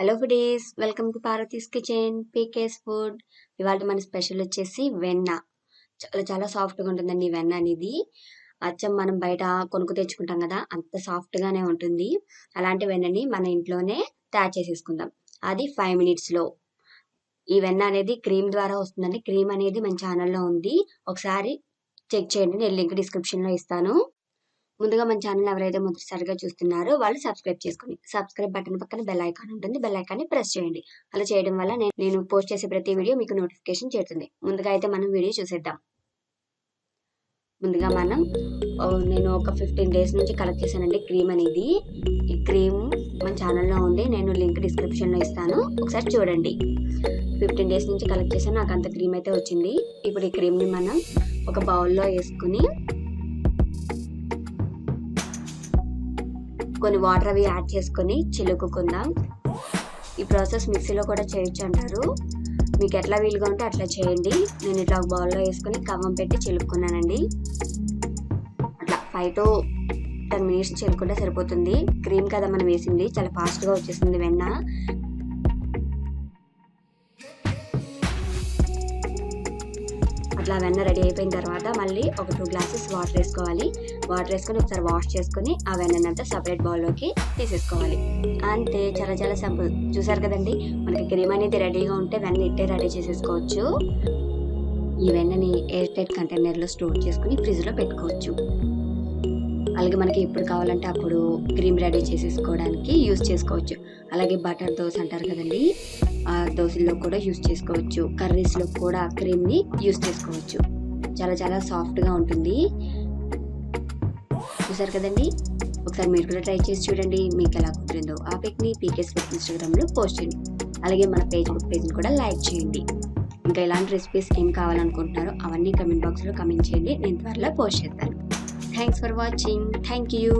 Hello foodies, welcome to Parvati's kitchen PK's food. ఇవాళ మన special వచ్చేసి వెన్న. చాలా చాలా సాఫ్ట్గా ఉంటుందండి ఈ వెన్న అనేది. అచ్చం మనం బయట కొనుక్కు తెచ్చుకుంటాం కదా, అంత సాఫ్ట్గానే ఉంటుంది. అలాంటి వెన్నని మన ఇంట్లోనే తయారు చేసేసుకుందాం. అది 5 మినిట్స్లో. ఈ వెన్న అనేది క్రీమ్ ద్వారా వస్తుందండి. క్రీమ్ అనేది మన ఛానల్లో ఉంది, ఒకసారి చెక్ చేయండి. నేను లింక్ డిస్క్రిప్షన్లో ఇస్తాను. ముందుగా మన ఛానల్ ఎవరైతే మొదటిసారిగా చూస్తున్నారో వాళ్ళు సబ్స్క్రైబ్ చేసుకోండి. సబ్స్క్రైబ్ బటన్ పక్కన బెల్ ఐకాన్ ఉంటుంది, బెల్ ఐకాన్ని ప్రెస్ చేయండి. అలా చేయడం వల్ల నేను పోస్ట్ చేసే ప్రతి వీడియో మీకు నోటిఫికేషన్ చేరుతుంది. ముందుగా అయితే మనం వీడియో చూసేద్దాం. ముందుగా నేను ఒక 15 డేస్ నుంచి కలెక్ట్ చేశానండి క్రీమ్ అనేది. ఈ క్రీమ్ మన ఛానల్లో ఉంది, నేను లింక్ డిస్క్రిప్షన్లో ఇస్తాను, ఒకసారి చూడండి. 15 డేస్ నుంచి కలెక్ట్ చేశాను, నాకు అంత క్రీమ్ అయితే వచ్చింది. ఇప్పుడు ఈ క్రీమ్ని మనం ఒక బౌల్లో వేసుకుని కొన్ని వాటర్ అవి యాడ్ చేసుకొని చిలుకుకుందాం. ఈ ప్రాసెస్ మిక్సీలో కూడా చేయొచ్చు అంటారు, మీకు ఎట్లా వీలుగా ఉంటే అట్లా చేయండి. నేను ఇట్లా ఒక బౌల్లో వేసుకొని కవ్వం పెట్టి చిలుక్కున్నానండి. అట్లా 5 to 10 మినిట్స్ చిలుకుంటే సరిపోతుంది. క్రీమ్ కదా మనం వేసింది, చాలా ఫాస్ట్గా వచ్చేసింది వెన్న. అట్లా వెన్న రెడీ అయిపోయిన తర్వాత మళ్ళీ ఒక 2 గ్లాసెస్ వాటర్ వేసుకోవాలి. వాటర్ వేసుకొని ఒకసారి వాష్ చేసుకొని ఆ వెన్ననంతా సపరేట్ బౌల్లోకి తీసేసుకోవాలి. అంతే, చాలా చాలా సింపుల్. చూసారు కదండి, మనకి క్రీమ్ అనేది రెడీగా ఉంటే వెన్న ఇట్టే రెడీ చేసేసుకోవచ్చు. ఈ వెన్నని ఎయిర్ టైట్ కంటైనర్లో స్టోర్ చేసుకుని ఫ్రిడ్జ్లో పెట్టుకోవచ్చు. అలాగే మనకి ఎప్పుడు కావాలంటే అప్పుడు క్రీమ్ రెడీ చేసేసుకోవడానికి యూస్ చేసుకోవచ్చు. అలాగే బటర్ దోశ అంటారు కదండి, ఆ దోశల్లో కూడా యూస్ చేసుకోవచ్చు. కర్రీస్లో కూడా క్రీమ్ని యూస్ చేసుకోవచ్చు. చాలా చాలా సాఫ్ట్గా ఉంటుంది. చూసారు కదండి, ఒకసారి మీరు కూడా ట్రై చేసి చూడండి. మీకు ఎలా కుదిరిందో ఆ పిక్ని పీకేస్ ఫుడ్ ఇన్స్టాగ్రామ్లో పోస్ట్ చేయండి. అలాగే మన ఫేస్బుక్ పేజ్ని కూడా లైక్ చేయండి. ఇంకా ఇలాంటి రెసిపీస్ ఏం కావాలనుకుంటున్నారో అవన్నీ కమెంట్ బాక్స్లో కమెంట్ చేయండి, నేను త్వరలో పోస్ట్ చేస్తాను. Thanks for watching. Thank you.